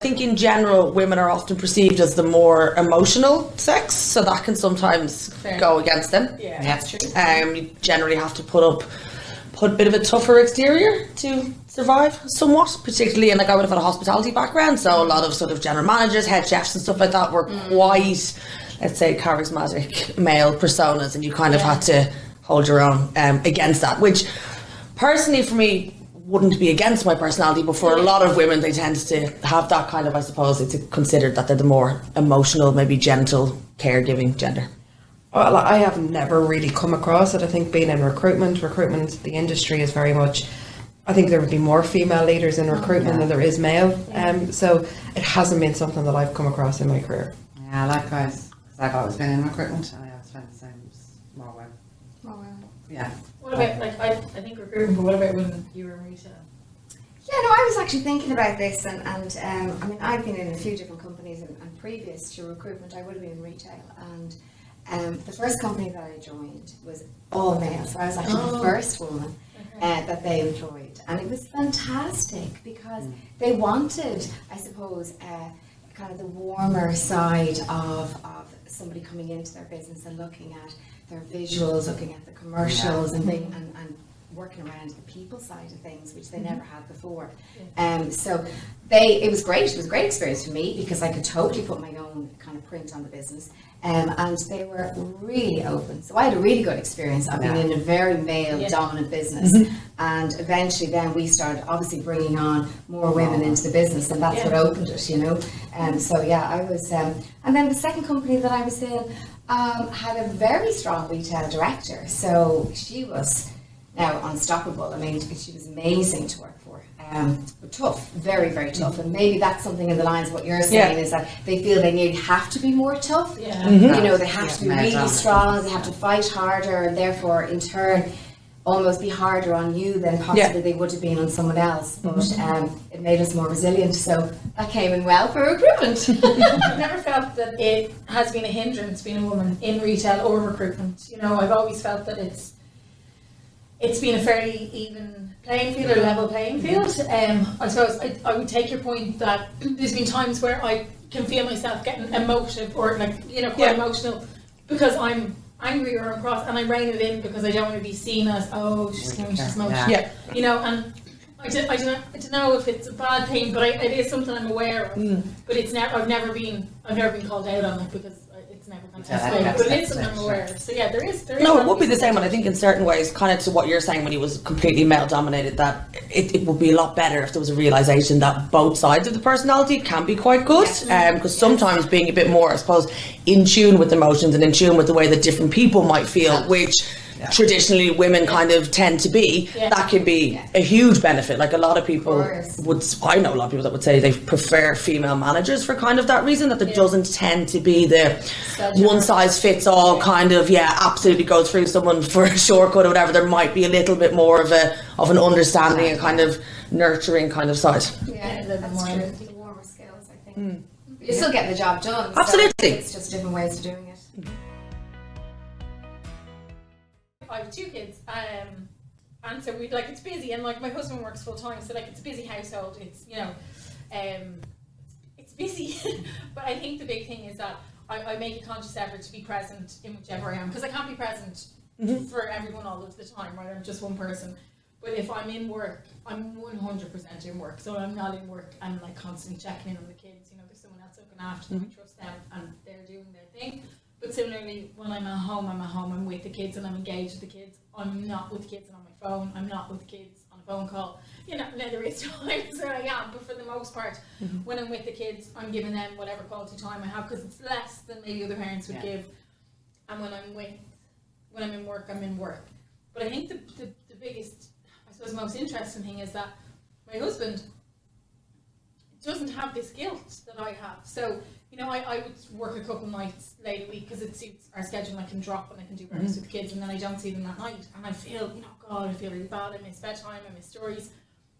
think in general women are often perceived as the more emotional sex, so that can sometimes go against them. Yeah, that's true. You generally have to put a bit of a tougher exterior to survive somewhat, particularly in, like, I would have had a hospitality background, so a lot of sort of general managers, head chefs and stuff like that were quite, let's say, charismatic male personas, and you kind of had to hold your own against that, which personally for me wouldn't be against my personality, but for a lot of women they tend to have that kind of, I suppose it's considered that they're the more emotional, maybe gentle, caregiving gender. Well, I have never really come across it. I think being in recruitment, the industry is very much, I think there would be more female leaders in recruitment than there is male. So it hasn't been something that I've come across in my career. Yeah, likewise. Because I've always been in recruitment and I always find the same, more women. More women. Yeah. What about, like, I think recruitment, but what about when you were in retail? Yeah, no, I was actually thinking about this, and I mean, I've been in a few different companies, and previous to recruitment, I would have been in retail, and the first company that I joined was all male, so I was actually the first woman that they employed, and it was fantastic because they wanted, I suppose, kind of the warmer side of somebody coming into their business and looking at their visuals, looking at the commercials, and working around the people side of things, which they never had before. So it was great. It was a great experience for me because I could totally put my own kind of print on the business, and they were really open. So I had a really good experience. I've been in a very male-dominant business, and eventually then we started obviously bringing on more women into the business, and that's what opened it, you know. So yeah, I was, and then the second company that I was in had a very strong retail director. So she was now unstoppable. I mean, she was amazing to work for. But tough, very, very tough. And maybe that's something in the lines of what you're saying is that they feel they nearly have to be more tough. You know, they have to be really strong, they have to fight harder, and therefore in turn almost be harder on you than possibly they would have been on someone else. But it made us more resilient, so that came in well for recruitment. I've never felt that it has been a hindrance being a woman in retail or recruitment. You know, I've always felt that it's been a fairly even playing field or level playing field. I suppose I would take your point that there's been times where I can feel myself getting emotive or, like, you know, quite emotional because I'm angry or I'm cross, and I rein it in because I don't want to be seen as, oh, she's emotional. You know, and I don't know if it's a bad thing, but it is something I'm aware of. But it's I've never been called out on it because it's never going to escalate. But it is something I'm aware of. So yeah, there is. No, it would be the same, and I think in certain ways, kind of to what you're saying when he was completely male dominated, that it would be a lot better if there was a realisation that both sides of the personality can be quite good. Because sometimes being a bit more, I suppose, in tune with emotions and in tune with the way that different people might feel, which traditionally women kind of tend to be, that can be a huge benefit. Like, a lot of people I know a lot of people that would say they prefer female managers for kind of that reason, that there doesn't tend to be the one size fits all kind of, absolutely go through someone for a shortcut or whatever. There might be a little bit more of an understanding and kind of nurturing kind of side. Yeah, that's true. The warmer skills, I think. You still get the job done. Absolutely. So it's just different ways of doing it. I have 2 kids, and so it's busy, and like my husband works full time, so like it's a busy household. It's, you know, it's busy, but I think the big thing is that I make a conscious effort to be present in whichever I am, because I can't be present for everyone all of the time, right? I'm just one person. But if I'm in work, I'm 100% in work. So I'm not in work, I'm like constantly checking in on the kids. You know, there's someone else looking after them, I trust them, and they're doing their thing. But similarly, when I'm at home, I'm with the kids and I'm engaged with the kids. I'm not with the kids and on my phone. I'm not with the kids on a phone call. You know, now there is times where I am, but for the most part, when I'm with the kids, I'm giving them whatever quality time I have, because it's less than maybe other parents would give. And when I'm in work, I'm in work. But I think the biggest, I suppose, most interesting thing is that my husband doesn't have this guilt that I have. So, you know, I would work a couple nights late a week because it suits our schedule, and I can drop and I can do breakfast with the kids, and then I don't see them that night, and I feel, you know, God, I feel really bad. I miss bedtime, I miss stories.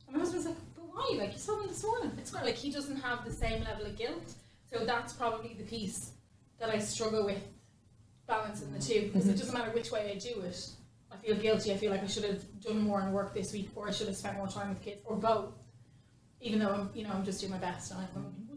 And my husband's like, but why? Like, you saw them this morning. It's not like he doesn't have the same level of guilt. So that's probably the piece that I struggle with balancing the two, because it doesn't matter which way I do it. I feel guilty. I feel like I should have done more in work this week, or I should have spent more time with the kids, or both. Even though I'm just doing my best, and I'm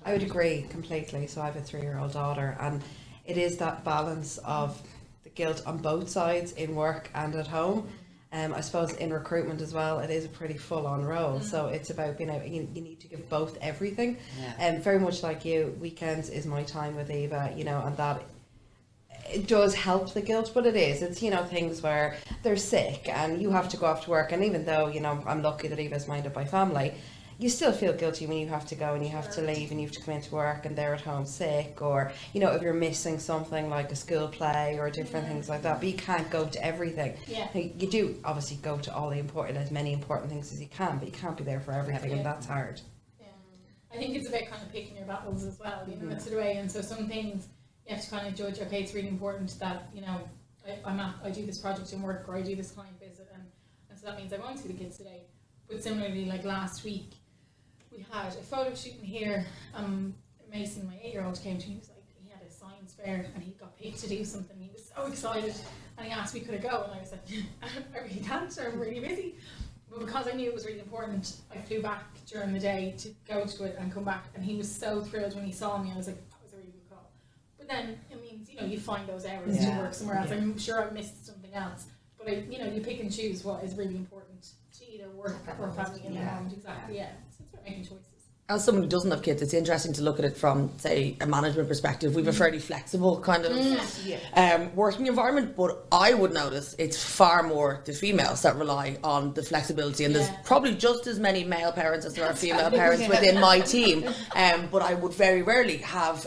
I would agree completely. So I have a 3-year-old daughter, and it is that balance of the guilt on both sides, in work and at home. I suppose in recruitment as well, it is a pretty full-on role. So it's about being able, you need to give both everything. And very much like you, weekends is my time with Eva, you know, and that it does help the guilt, but it's, you know, things where they're sick and you have to go off to work, and even though, you know, I'm lucky that Eva's minded by family, you still feel guilty when you have to go and you have to leave and you have to come into work and they're at home sick, or, you know, if you're missing something like a school play or different things like that, but you can't go to everything. You do obviously go to all the important, as many important things as you can, but you can't be there for everything, and that's hard. I think it's about kind of picking your battles as well, you know, that's the way. And so some things you have to kind of judge, okay, it's really important that, you know, I do this project in work, or I do this client visit, and so that means I won't see the kids today. But similarly, like last week, we had a photo shoot in here. Mason, my 8-year-old, came to me. He was like, he had a science fair and he got picked to do something. He was so excited, and he asked me, could I go? And I was like, I really can't, I'm really busy. But because I knew it was really important, I flew back during the day to go to it and come back. And he was so thrilled when he saw me. I was like, that was a really good call. But then it means, you know, you find those hours to work somewhere else. I'm sure I missed something else, but you know, you pick and choose what is really important to either work or family in the moment. Exactly. So it's about making choices. As someone who doesn't have kids, it's interesting to look at it from, say, a management perspective. We have a fairly flexible kind of working environment, but I would notice it's far more the females that rely on the flexibility, and there's probably just as many male parents as there are female parents within my team. But I would very rarely have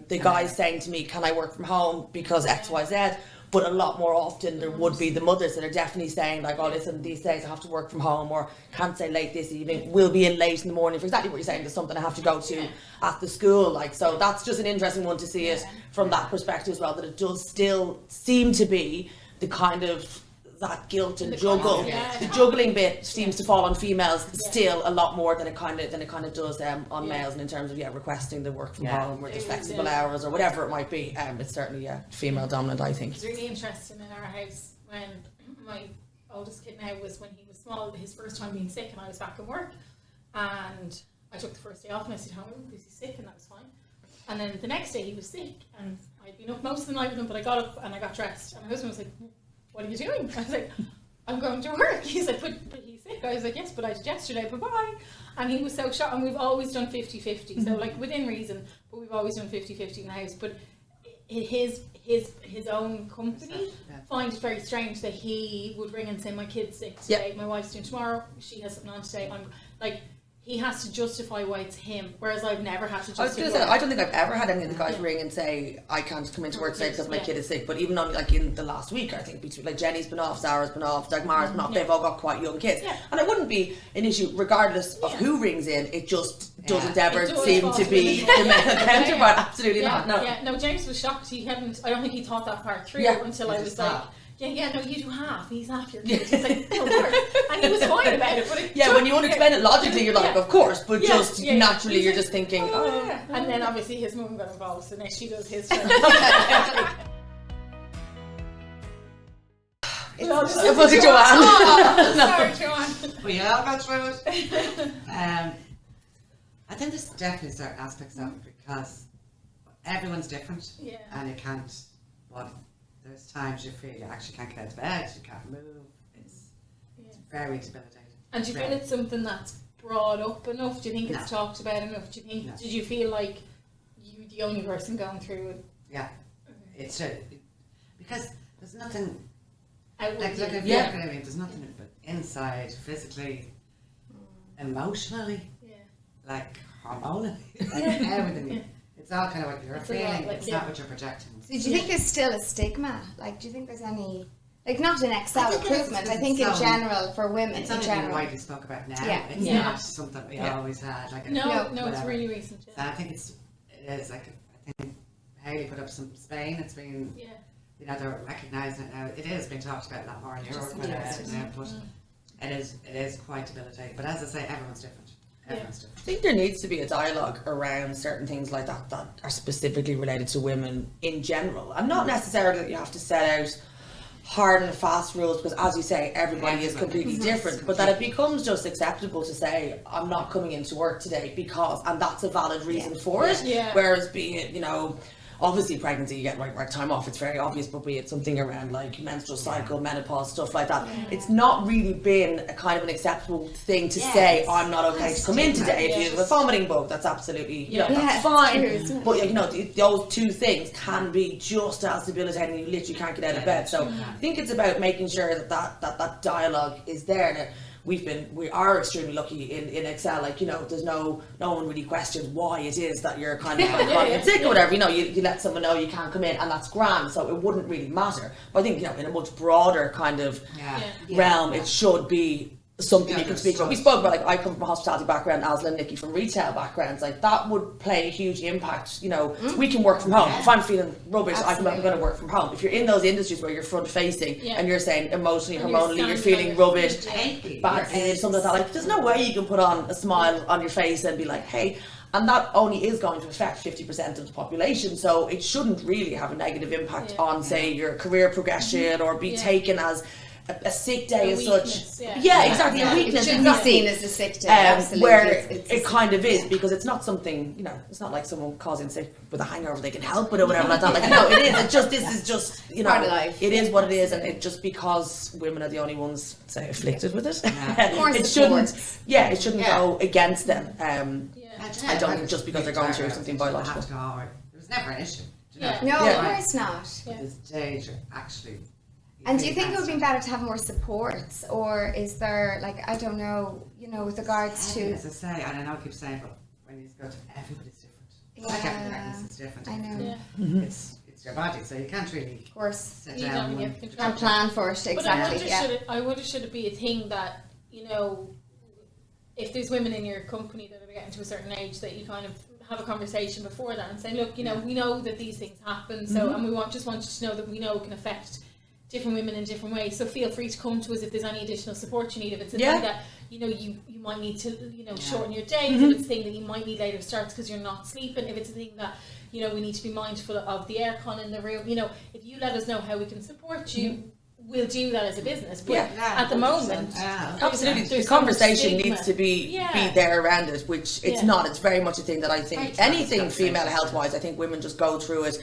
the guys saying to me, can I work from home because X, Y, Z? But a lot more often there would be the mothers that are definitely saying like, oh listen, these days I have to work from home, or can't stay late this evening, will be in late in the morning for exactly what you're saying, there's something I have to go to at the school. Like, so that's just an interesting one to see it from that perspective as well, that it does still seem to be the kind of that guilt and juggle. The juggling bit seems to fall on females still a lot more than it kind of does on males, and in terms of requesting the work from home or the flexible hours or whatever it might be. It's certainly female dominant, I think. It's really interesting in our house when my oldest kid now was, when he was small, his first time being sick, and I was back at work, and I took the first day off and I stayed home because he's sick, and that was fine. And then the next day he was sick, and I'd been up most of the night with him, but I got up and I got dressed, and my husband was like, what are you doing? I was like, I'm going to work. He's like, but he's sick. I was like, yes, but I did yesterday, bye-bye. And he was so shocked, and we've always done 50-50, so like within reason, but we've always done 50-50 in the house. But his own company find it very strange that he would ring and say, my kid's sick today, my wife's doing tomorrow, she has something on today. I'm like, he has to justify why it's him, whereas I've never had to justify. I was going to say, I don't think I've ever had any of the guys ring and say, I can't come into work today because my kid is sick. But even on, like, in the last week, I think, between, like, Jenny's been off, Sarah's been off, Dagmar's been off, they've all got quite young kids. And it wouldn't be an issue regardless of who rings in, it just doesn't ever seem to be the male counterpart. Absolutely not. No, James was shocked. He hadn't, I don't think he thought that part through until I was like, no, you do half. He's half your kid. He's like, no, and he was fine about it. But when you want to explain it logically, you're like, of course, but just naturally, you're just thinking, And then obviously his mum got involved, so now she does his turn. It was Joanne. Sorry, Joanne. We all got through it. I think there's definitely certain aspects of it because everyone's different, and you can't. There's times you feel you actually can't get out of bed, you can't move. It's very debilitating. And do you feel it's something that's brought up enough? Do you think it's talked about enough? Do you think? Did you feel like you the only person going through it? Yeah, it's because there's nothing. Outward, there's nothing but inside, physically, emotionally, like hormonally, like everything. It's all kind of what you're feeling. It's not what you're projecting. So do you think there's still a stigma? Like, do you think there's any, like, not in Excel recruitment? I think in general for women. It's in only widely spoke about now. It's not something we always had. Like no, it's really recent. So I think it is like, I think Haley put up some Spain. It's been they're recognising it now. It is being talked about a lot more in Europe now, but it is quite debilitating. But as I say, everyone's different. I think there needs to be a dialogue around certain things like that are specifically related to women in general, and not necessarily that you have to set out hard and fast rules, because as you say, everybody is completely different, but that it becomes just acceptable to say, I'm not coming into work today because, and that's a valid reason for it. Whereas be it, you know, obviously pregnancy, you get right time off, it's very obvious, but be it something around like menstrual cycle, menopause, stuff like that, it's not really been a kind of an acceptable thing to say, I'm not okay to come in today. If you have a vomiting bug, that's absolutely, you know, that's fine. But you know, those two things can be just as debilitating, you literally can't get out of bed. So I think it's about making sure that dialogue is there. Now, we are extremely lucky in Excel, like, you know, there's no one really questions why it is that you're kind of like sick or whatever, you know, you let someone know you can't come in, and that's grand, so it wouldn't really matter. But I think, you know, in a much broader kind of realm, it should be something you can speak about. We spoke about, like, I come from a hospitality background, Asla and Nikki from retail backgrounds, like that would play a huge impact. You know, we can work from home. If I'm feeling rubbish, I'm going to work from home. If you're in those industries where you're front facing and you're saying emotionally, hormonally, you're feeling rubbish, bad feelings, something like that, like, there's no way you can put on a smile on your face and be like, hey. And that only is going to affect 50% of the population, so it shouldn't really have a negative impact on, say, your career progression, or be taken as a sick day as such. Exactly. A weakness. It should be seen as a sick day. Absolutely. Where it kind of is, because it's not something, you know, it's not like someone causing sick with a hangover they can help it or whatever like that. Like, no, it is. It's just, this is just, you know, part of life. It is what it is, and it just, because women are the only ones, say, afflicted with it. It shouldn't. Yeah, it shouldn't go against them. I don't think just because they're going through something biological. It was never an issue. No, of course not. This stage, actually. And do you think it would be better to have more supports, or is there, like, I don't know, you know, with regards to... As I say, and I know I keep saying, but when you go to, everybody's different. Like every pregnancy is different. I know. It's your body, so you can't really, of course, sit down and plan for it. Exactly. But I wonder should it be a thing that, you know, if there's women in your company that are getting to a certain age, that you kind of have a conversation before that and say, look, you know, we know that these things happen, so and we just want you to know that we know it can affect different women in different ways, so feel free to come to us if there's any additional support you need. If it's a thing that, you know, you might need to, you know, shorten your days, if it's a thing that you might need later starts because you're not sleeping, if it's a thing that, you know, we need to be mindful of the aircon in the room, you know, if you let us know how we can support you, we'll do that as a business. But at the moment, absolutely, the conversation needs to be there around it, which it's not. It's very much a thing that I think anything female health wise, I think women just go through it.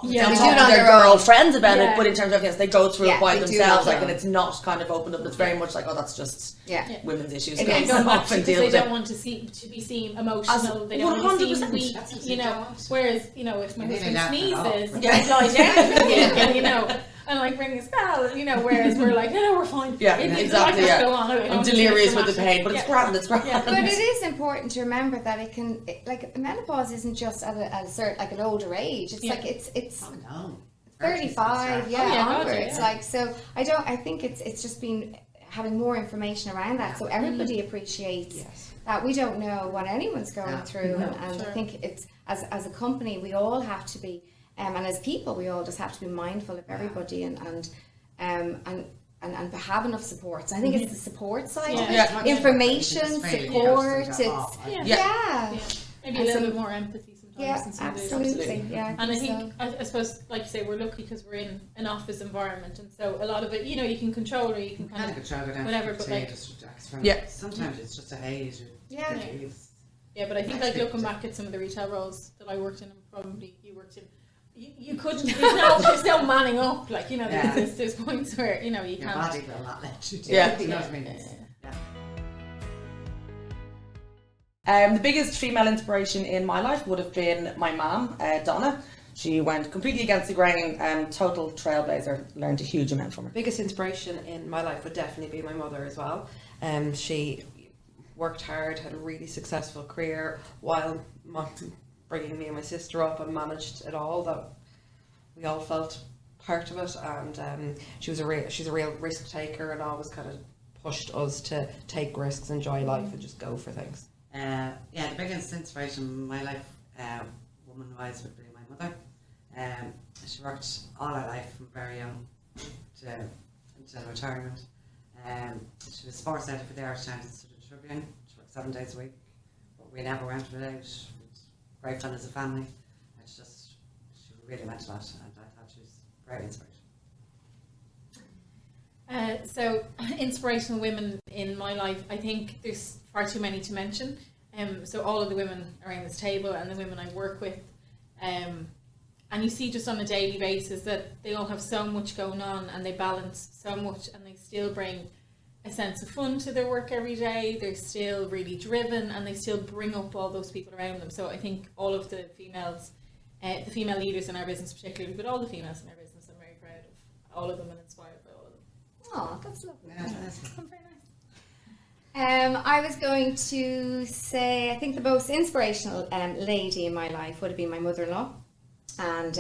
They talk to their girlfriends about it, but in terms of everything else, they go through it by themselves, like, and it's not kind of opened up. It's very much like, oh, that's just women's issues. And they don't want to, they don't want to be seen emotional. They don't want to be seen weak. You know, whereas, you know, if my husband sneezes, I lie down, and, you know, and like ring a spell, you know, whereas we're like, no, we're fine. Exactly. I'm delirious with the pain, but it's grand. It's grand. But it is important to remember that it can, like, menopause isn't just at a certain, like, an older age. It's like it's 35, onwards. Like, so I think it's just been having more information around that, so everybody appreciates that we don't know what anyone's going through, and I think it's as a company we all have to be. And as people, we all just have to be mindful of everybody and have enough support. So I think it's the support side of it. Information, support, maybe a little bit more empathy sometimes. Absolutely. Yeah, and I think, I suppose, like you say, we're lucky because we're in an office environment, and so a lot of it, you know, you can control, or you can kind of control it, whatever. But like, sometimes it's just a haze. But I think, like, looking back at some of the retail roles that I worked in, and probably you worked in, you couldn't. There's no manning up. Like, you know, there's points where, you know, you can't. Your body will not let you do. You know what I mean? The biggest female inspiration in my life would have been my mum, Donna. She went completely against the grain, total trailblazer, learned a huge amount from her. Biggest inspiration in my life would definitely be my mother as well. She worked hard, had a really successful career while bringing me and my sister up, and managed it all. That we all felt part of it, and she's a real risk taker, and always kind of pushed us to take risks, enjoy life, and just go for things. The biggest inspiration in my life, woman-wise, would be my mother. She worked all her life from very young until retirement. She was sports editor for the Irish Times and Student Tribune. She worked 7 days a week, but we never went without. Great fun as a family. She really meant a lot, and I thought she was very inspirational. So inspirational women in my life, I think there's far too many to mention. So all of the women around this table and the women I work with, and you see just on a daily basis that they all have so much going on and they balance so much and they still bring a sense of fun to their work every day. They're still really driven and they still bring up all those people around them. So I think all of the females, the female leaders in our business particularly, but all the females in our business, I'm very proud of all of them and inspired by all of them. Oh, that's lovely. Yeah, that's Very nice. I was going to say, I think the most inspirational lady in my life would have been my mother-in-law, and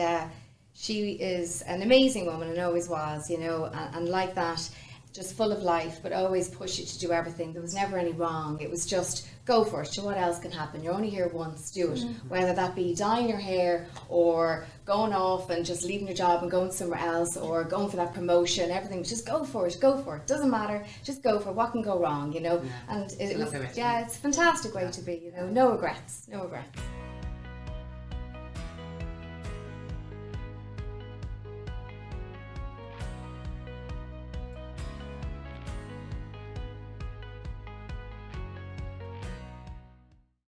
she is an amazing woman and always was, you know, and like that, just full of life, but always push you to do everything. There was never any wrong. It was just go for it. So what else can happen? You're only here once, do it. Whether that be dyeing your hair or going off and just leaving your job and going somewhere else or going for that promotion, everything. Just go for it. Go for it. Doesn't matter. Just go for it. What can go wrong, you know? Yeah. And It's a lovely way to be. it's a fantastic way to be, you know. No regrets. No regrets.